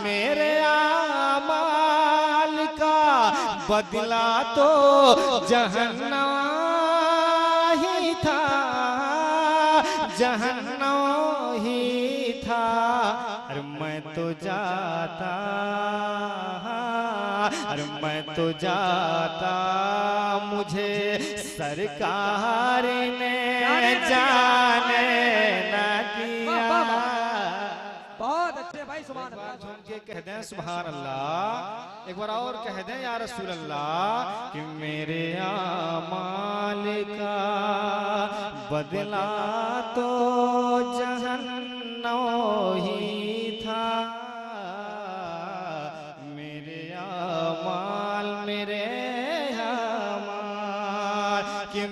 मेरे आमाल का बदला तो जहन्नम ही था, जहन्नम ही था। अरे मैं तो जाता, अरे मैं तो जाता, मुझे सरकार ने जाने न दिया। बहुत अच्छे भाई, सुभान अल्लाह। झूम के कह दें सुभान अल्लाह, एक बार और कह दें या रसूल अल्लाह कि मेरे आमाल का बदला तो जहन्नम ही था। मेरे आमाल, मेरे आमाल कि